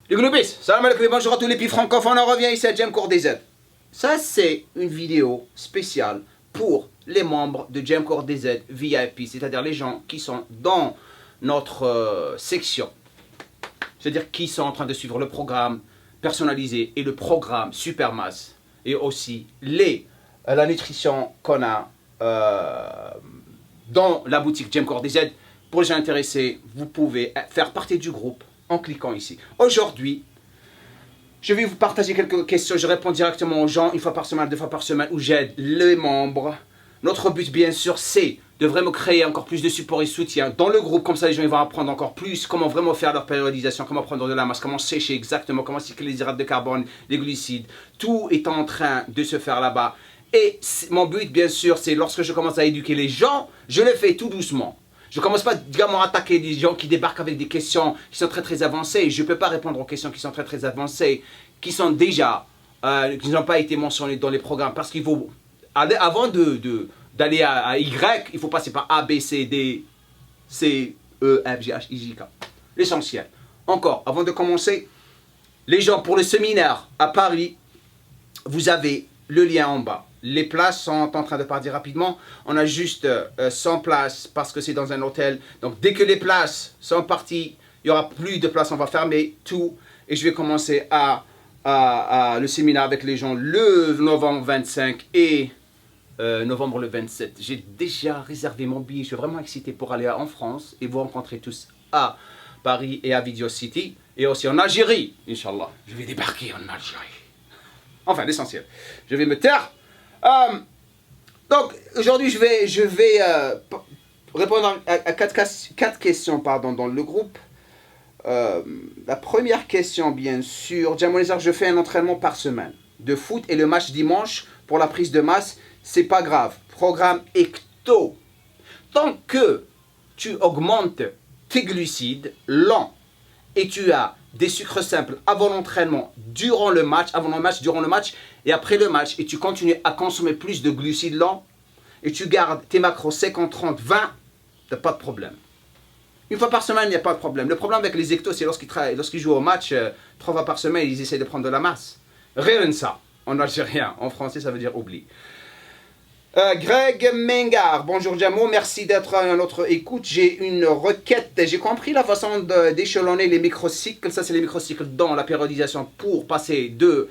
Les Globis, salam alaikum, bonjour à tous les pays francophones, on revient ici à Jem Court DZ. Ça c'est une vidéo spéciale pour les membres de Jem Court DZ VIP, c'est-à-dire les gens qui sont dans notre section. C'est-à-dire qui sont en train de suivre le programme personnalisé et le programme Supermass. Et aussi la nutrition qu'on a dans la boutique Jem Court DZ. Pour les gens intéressés, vous pouvez faire partie du groupe en cliquant ici. Aujourd'hui, je vais vous partager quelques questions. Je réponds directement aux gens une fois par semaine, 2 fois par semaine, où j'aide les membres. Notre but, bien sûr, c'est de vraiment créer encore plus de support et soutien dans le groupe. Comme ça, les gens ils vont apprendre encore plus comment vraiment faire leur périodisation, comment prendre de la masse, comment sécher exactement, comment cycler les hydrates de carbone, les glucides. Tout est en train de se faire là-bas. Et mon but, bien sûr, c'est lorsque je commence à éduquer les gens, je le fais tout doucement. Je ne commence pas à attaquer des gens qui débarquent avec des questions qui sont très très avancées. Je ne peux pas répondre aux questions qui sont très très avancées, qui sont déjà, qui n'ont pas été mentionnées dans les programmes. Parce qu'il faut, avant d'aller à Y, il faut passer par A, B, C, D, C, E, F, G, H, I, J, K. L'essentiel. Encore, avant de commencer, les gens pour le séminaire à Paris, vous avez le lien en bas. Les places sont en train de partir rapidement. On a juste 100 places parce que c'est dans un hôtel. Donc dès que les places sont parties, il n'y aura plus de places. On va fermer tout. Et je vais commencer le séminaire avec les gens le novembre 25 et novembre le 27. J'ai déjà réservé mon billet. Je suis vraiment excité pour aller en France et vous rencontrer tous à Paris et à Video City. Et aussi en Algérie, Inch'Allah. Je vais débarquer en Algérie. Enfin, l'essentiel. Je vais me taire. Donc, aujourd'hui, je vais répondre à 4 questions dans le groupe. La première question, bien sûr, Jamonisar, je fais un entraînement par semaine de foot et le match dimanche pour la prise de masse, c'est pas grave. Programme ecto. Tant que tu augmentes tes glucides lents et tu as des sucres simples avant l'entraînement, durant le match, durant le match et après le match, et tu continues à consommer plus de glucides lents et tu gardes tes macros 50, 30, 20, tu n'as pas de problème. Une fois par semaine, il n'y a pas de problème. Le problème avec les ectos, c'est lorsqu'ils jouent au match, 3 fois par semaine, ils essaient de prendre de la masse. Rien de ça. En algérien, en français, ça veut dire oublie. Greg Mengard, bonjour Jamo, merci d'être à notre écoute. J'ai une requête, j'ai compris la façon d'échelonner les microcycles. Ça, c'est les microcycles dans la périodisation pour passer des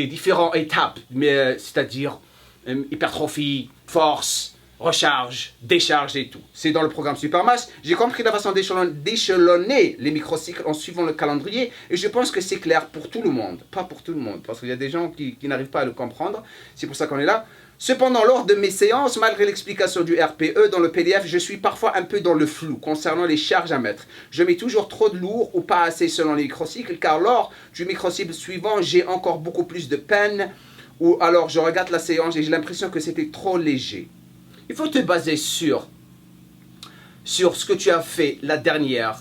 différentes étapes, c'est-à-dire hypertrophie, force, recharge, décharge et tout. C'est dans le programme Supermass. J'ai compris la façon d'échelonner les microcycles en suivant le calendrier et je pense que c'est clair pour tout le monde. Pas pour tout le monde, parce qu'il y a des gens qui n'arrivent pas à le comprendre. C'est pour ça qu'on est là. Cependant, lors de mes séances, malgré l'explication du RPE dans le PDF, je suis parfois un peu dans le flou concernant les charges à mettre. Je mets toujours trop de lourd ou pas assez selon les microcycles, car lors du microcycle suivant, j'ai encore beaucoup plus de peine, ou alors je regarde la séance et j'ai l'impression que c'était trop léger. Il faut te baser sur ce que tu as fait la dernière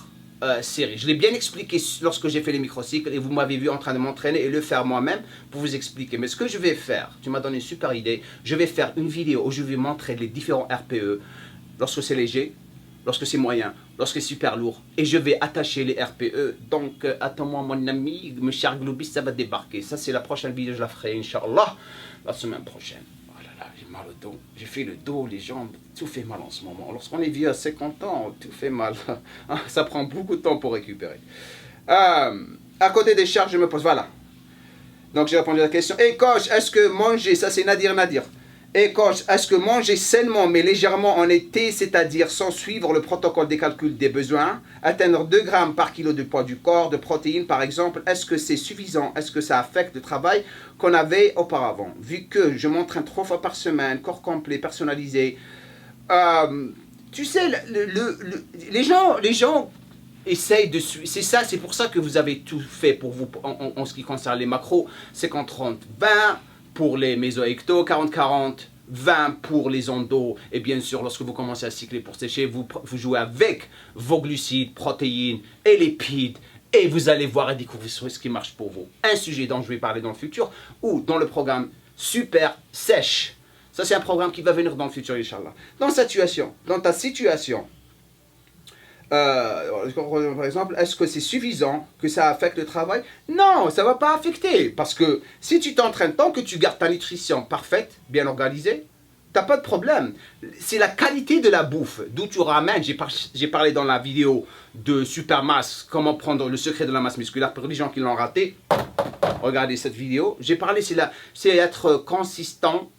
série. Je l'ai bien expliqué lorsque j'ai fait les microcycles et vous m'avez vu en train de m'entraîner et le faire moi-même pour vous expliquer. Mais ce que je vais faire, tu m'as donné une super idée, je vais faire une vidéo où je vais montrer les différents RPE lorsque c'est léger, lorsque c'est moyen, lorsque c'est super lourd. Et je vais attacher les RPE. Donc, attends-moi mon ami, mon cher Globis, ça va débarquer. Ça, c'est la prochaine vidéo, je la ferai, Inch'Allah, la semaine prochaine. J'ai mal au dos, j'ai fait le dos, les jambes, tout fait mal en ce moment. Lorsqu'on est vieux à 50 ans, tout fait mal. Ça prend beaucoup de temps pour récupérer. À côté des charges, je me pose, voilà. Donc j'ai répondu à la question. Et coach, est-ce que manger, ça c'est Nadir. Et coach, est-ce que manger sainement mais légèrement en été, c'est-à-dire sans suivre le protocole des calculs des besoins, atteindre 2 grammes par kilo de poids du corps, de protéines par exemple, est-ce que c'est suffisant? Est-ce que ça affecte le travail qu'on avait auparavant? Vu que je m'entraîne 3 fois par semaine, corps complet, personnalisé, tu sais, les gens essayent de suivre. C'est pour ça que vous avez tout fait pour vous en ce qui concerne les macros, 50-30-20, pour les méso-ecto, 40-40, 20 pour les endos. Et bien sûr, lorsque vous commencez à cycler pour sécher, vous jouez avec vos glucides, protéines et lipides. Et vous allez voir et découvrir ce qui marche pour vous. Un sujet dont je vais parler dans le futur ou dans le programme Super Sèche. Ça, c'est un programme qui va venir dans le futur, Inch'Allah. Dans ta situation, Par exemple, est-ce que c'est suffisant que ça affecte le travail? Non, ça ne va pas affecter. Parce que si tu t'entraînes, tant que tu gardes ta nutrition parfaite, bien organisée, tu n'as pas de problème. C'est la qualité de la bouffe, d'où tu ramènes. J'ai parlé dans la vidéo de Supermass, comment prendre le secret de la masse musculaire pour les gens qui l'ont raté. Regardez cette vidéo. J'ai parlé, c'est être consistant.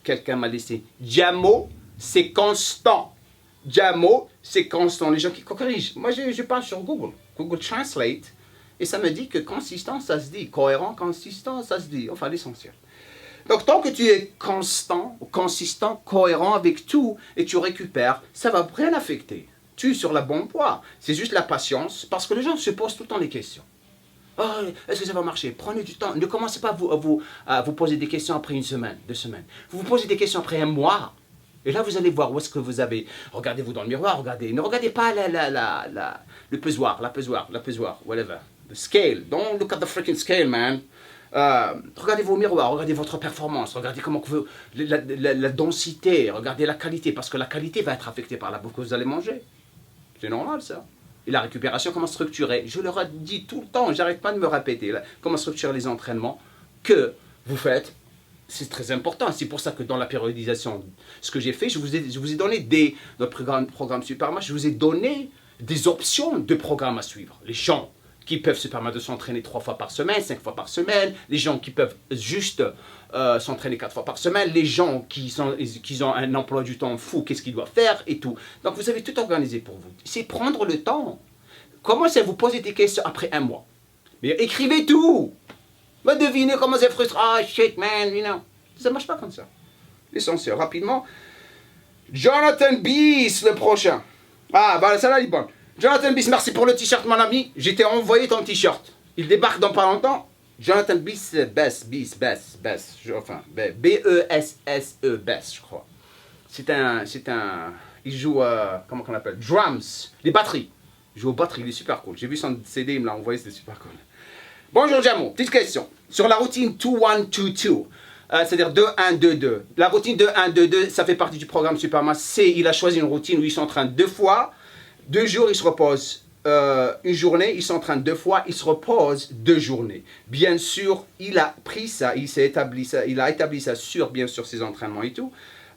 Quelqu'un m'a laissé. Jamo, c'est constant. Jamo, c'est constant. Les gens qui corrigent. Moi, je parle sur Google. Google Translate. Et ça me dit que consistant, ça se dit. Cohérent, consistant, ça se dit. Enfin, l'essentiel. Donc, tant que tu es constant, consistant, cohérent avec tout, et tu récupères, ça ne va rien affecter. Tu es sur la bonne voie. C'est juste la patience, parce que les gens se posent tout le temps les questions. Oh, est-ce que ça va marcher? Prenez du temps. Ne commencez pas à vous poser des questions après une semaine, 2 semaines. Vous vous posez des questions après un mois. Et là, vous allez voir où est-ce que vous avez... Regardez-vous dans le miroir, regardez. Ne regardez pas le pesoir, la pesoir, whatever. The scale. Don't look at the freaking scale, man. Regardez-vous au miroir, regardez votre performance, regardez comment vous, la densité, regardez la qualité, parce que la qualité va être affectée par la bouffe que vous allez manger. C'est normal, ça. Et la récupération, comment structurer? Je leur dis tout le temps, j'arrête pas de me répéter, là, comment structurer les entraînements que vous faites. C'est très important. C'est pour ça que dans la périodisation, ce que j'ai fait, je vous ai donné notre programme Supermass, je vous ai donné des options de programmes à suivre. Les gens qui peuvent se permettre de s'entraîner 3 fois par semaine, 5 fois par semaine, les gens qui peuvent juste s'entraîner 4 fois par semaine, les gens qui ont un emploi du temps fou, qu'est-ce qu'ils doivent faire et tout. Donc vous avez tout organisé pour vous. C'est prendre le temps. Commencez à vous poser des questions après un mois. Mais écrivez tout. Va deviner comment c'est frustrant. Ah, shit, man, you know. Ça ne marche pas comme ça. L'essentiel, rapidement. Jonathan Beast, le prochain. Ah, bah, ça là, il est bon. Jonathan Beast, merci pour le t-shirt, mon ami. Je t'ai envoyé ton t-shirt. Il débarque dans pas longtemps. Jonathan Beast, Best. Enfin, B-E-S-S-E, Best, je crois. Il joue, comment on appelle? Drums, les batteries. Il joue aux batteries, il est super cool. J'ai vu son CD, il me l'a envoyé, c'était super cool. Bonjour Jamo, petite question. Sur la routine 2-1-2-2, c'est-à-dire 2-1-2-2. La routine 2-1-2-2, ça fait partie du programme Supermass. Il a choisi une routine où il s'entraîne 2 fois, 2 jours, il se repose une journée, il s'entraîne 2 fois, il se repose 2 journées. Bien sûr, il a pris ça, il a établi ça sur, bien sûr, ses entraînements et tout.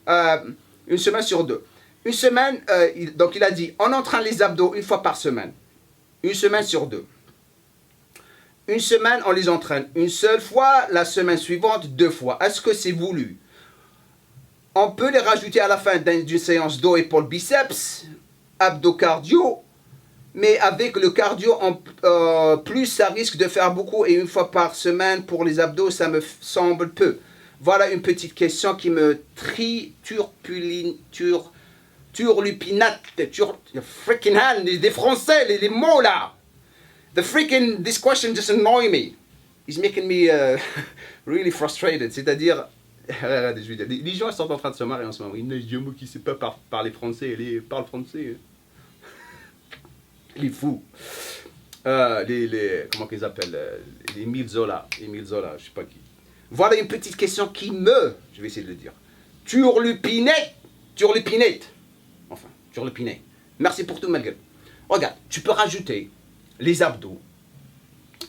Une semaine sur 2. Une semaine, donc il a dit, on entraîne les abdos 1 fois par semaine. Une semaine sur 2. Une semaine, on les entraîne 1 seule fois, la semaine suivante 2 fois. Est-ce que c'est voulu? On peut les rajouter à la fin d'une séance dos, épaules, biceps, abdos, cardio, mais avec le cardio, plus ça risque de faire beaucoup et 1 fois par semaine pour les abdos, ça me semble peu. Voilà une petite question qui me turlupinate, freaking hell, des français, les mots là. This question just annoy me. It's making me really frustrated. C'est-à-dire, les gens sont en train de se marrer en ce moment. Il y a des mots qui ne savent pas parler français, ils parlent français. Les fous. Comment qu'ils appellent les Émile Zola, je ne sais pas qui. Voilà une petite question qui je vais essayer de le dire. Turlupinate. Enfin, turlupinate. Merci pour tout, ma gueule. Regarde, tu peux rajouter les abdos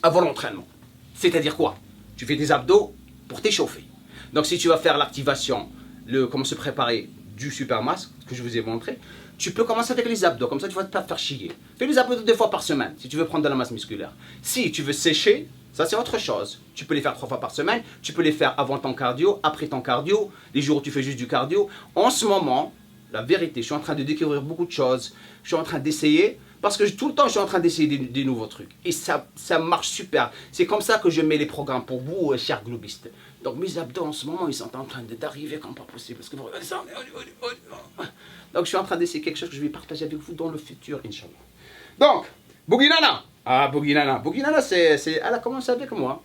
avant l'entraînement. C'est-à-dire quoi? Tu fais des abdos pour t'échauffer. Donc si tu vas faire l'activation, comment se préparer du Supermass, que je vous ai montré, tu peux commencer avec les abdos, comme ça tu vas pas te faire chier. Fais les abdos 2 fois par semaine, si tu veux prendre de la masse musculaire. Si tu veux sécher, ça c'est autre chose. Tu peux les faire 3 fois par semaine, tu peux les faire avant ton cardio, après ton cardio, les jours où tu fais juste du cardio. En ce moment, la vérité, je suis en train de découvrir beaucoup de choses, je suis en train d'essayer, parce que tout le temps, je suis en train d'essayer des nouveaux trucs. Et ça marche super. C'est comme ça que je mets les programmes pour vous, chers globistes. Donc mes abdos, en ce moment, ils sont en train d'arriver comme pas possible. Parce que vous regardez ça. Donc je suis en train d'essayer quelque chose que je vais partager avec vous dans le futur, Inch'Allah. Donc, Boogie Nana. Ah, Boogie Nana. Boogie Nana, elle a commencé avec moi.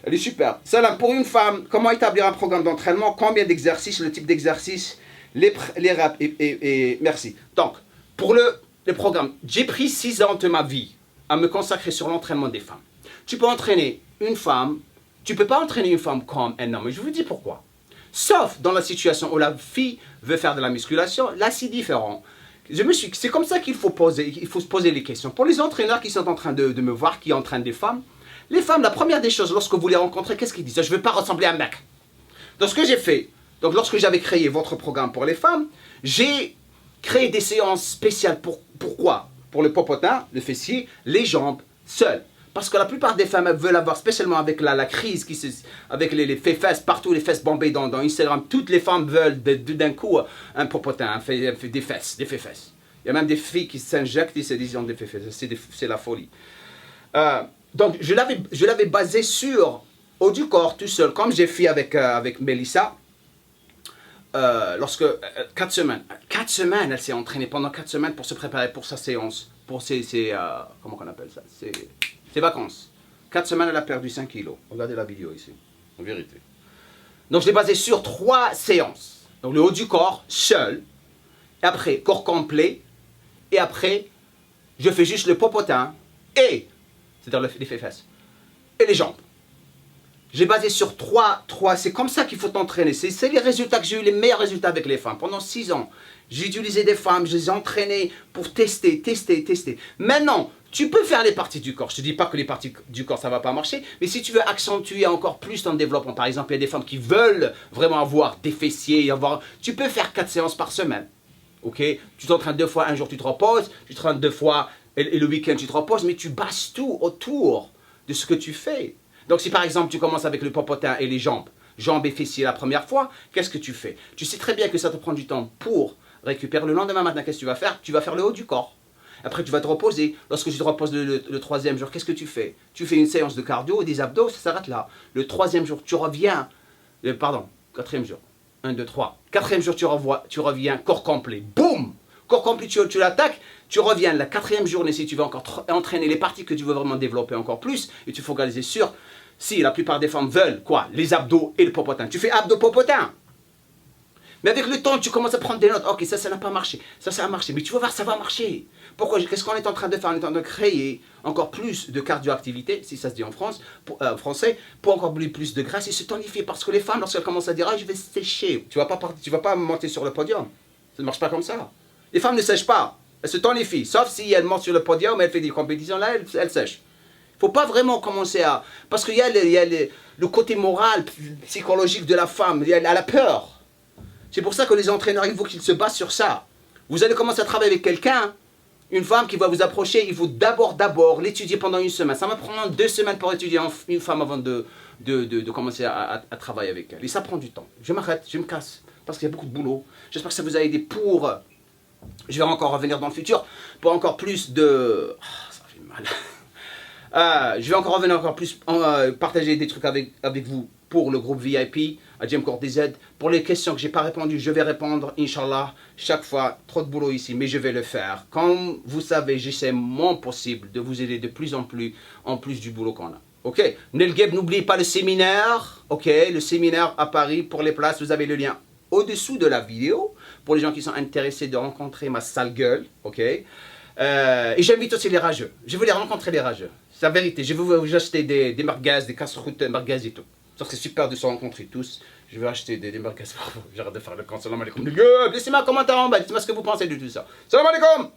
Elle est super. Salam, pour une femme, comment établir un programme d'entraînement? Combien d'exercices? Le type d'exercice? Les reps et merci. Donc, pour le programme, j'ai pris 6 ans de ma vie à me consacrer sur l'entraînement des femmes. Tu peux entraîner une femme, tu ne peux pas entraîner une femme comme un homme. Et je vous dis pourquoi. Sauf dans la situation où la fille veut faire de la musculation, là c'est différent. C'est comme ça qu'il faut se poser les questions. Pour les entraîneurs qui sont en train de me voir, qui entraînent des femmes, les femmes, la première des choses, lorsque vous les rencontrez, qu'est-ce qu'ils disent? Je ne veux pas ressembler à un mec. Donc ce que j'ai fait, donc lorsque j'avais créé votre programme pour les femmes, j'ai créé des séances spéciales. Pourquoi? Pour le popotin, le fessier, les jambes, seules. Parce que la plupart des femmes veulent avoir, spécialement avec la crise, avec les fesses, partout les fesses bombées dans Instagram, toutes les femmes veulent d'un coup un popotin, des fesses. Il y a même des filles qui s'injectent et se disent des fesses, c'est la folie. Donc je l'avais basé sur haut du corps tout seul, comme j'ai fait avec Mélissa. Lorsque 4 semaines, elle s'est entraînée pendant 4 semaines pour se préparer pour sa séance, pour comment on appelle ça, ses vacances. 4 semaines, elle a perdu 5 kilos. Regardez la vidéo ici, en vérité. Donc je l'ai basé sur 3 séances. Donc le haut du corps, seul, et après corps complet, et après je fais juste le popotin, c'est-à-dire les fesses, et les jambes. J'ai basé sur 3, c'est comme ça qu'il faut t'entraîner. C'est les résultats que j'ai eu, les meilleurs résultats avec les femmes. Pendant 6 ans, j'ai utilisé des femmes, je les ai entraînées pour tester. Maintenant, tu peux faire les parties du corps. Je ne te dis pas que les parties du corps, ça ne va pas marcher. Mais si tu veux accentuer encore plus ton développement, par exemple, il y a des femmes qui veulent vraiment avoir des fessiers, tu peux faire 4 séances par semaine. Ok? Tu t'entraînes 2 fois, un jour tu te reposes, tu t'entraînes 2 fois et le week-end tu te reposes, mais tu bases tout autour de ce que tu fais. Donc si par exemple tu commences avec le popotin et les jambes et fessiers la première fois, qu'est-ce que tu fais? Tu sais très bien que ça te prend du temps pour récupérer. Le lendemain matin, qu'est-ce que tu vas faire? Tu vas faire le haut du corps. Après tu vas te reposer. Lorsque tu te reposes le 3e jour, qu'est-ce que tu fais? Tu fais une séance de cardio et des abdos, ça s'arrête là. Le 3e jour, tu reviens. 4e jour. 1, 2, 3. 4e jour, tu reviens, corps complet. Boum! Corps complet, tu l'attaques. Tu reviens la 4e journée si tu veux encore entraîner les parties que tu veux vraiment développer encore plus. Et tu focaliser sur, si la plupart des femmes veulent, quoi? Les abdos et le popotin. Tu fais abdos-popotin. Mais avec le temps, tu commences à prendre des notes. Ok, ça n'a pas marché. Ça a marché. Mais tu vas voir, ça va marcher. Pourquoi? Qu'est-ce qu'on est en train de faire? On est en train de créer encore plus de cardioactivité, si ça se dit en français, pour encore plus de graisse et se tonifier. Parce que les femmes, lorsqu'elles commencent à dire, ah, je vais sécher, tu vas pas monter sur le podium. Ça ne marche pas comme ça. Les femmes ne sèchent pas. Elles se tonifient. Sauf si elles montent sur le podium, elles font des compétitions, là, elles sèchent. Il ne faut pas vraiment commencer à... Parce qu'il y a, le côté moral, psychologique de la femme. Elle a la peur. C'est pour ça que les entraîneurs, il faut qu'ils se basent sur ça. Vous allez commencer à travailler avec quelqu'un, une femme qui va vous approcher, il faut d'abord l'étudier pendant 1 semaine. Ça va prendre 2 semaines pour étudier une femme avant de commencer à travailler avec elle. Et ça prend du temps. Je m'arrête, je me casse, parce qu'il y a beaucoup de boulot. J'espère que ça vous a aidé pour... Je vais encore revenir dans le futur pour encore plus de... ça fait mal. Je vais encore revenir encore plus, partager des trucs avec vous pour le groupe VIP, à Gym Corps DZ. Pour les questions que je n'ai pas répondues, je vais répondre, Inch'Allah, chaque fois. Trop de boulot ici, mais je vais le faire. Comme vous savez, j'essaie mon possible de vous aider de plus en plus du boulot qu'on a. Ok, Nelgeb, n'oubliez pas le séminaire. Ok, le séminaire à Paris. Pour les places, vous avez le lien au-dessous de la vidéo. Pour les gens qui sont intéressés de rencontrer ma sale gueule. Ok. Et j'invite aussi les rageux. Je veux les rencontrer, les rageux. C'est la vérité. Je veux vous acheter des merguez, des casse-routes merguez et tout. Ça serait super de se rencontrer tous. Je vais acheter des merguez pour vous. J'arrête de faire le compte. Salam alaikum. Laissez-moi un commentaire en bas. Dites-moi ce que vous pensez de tout ça. Salam alaikum.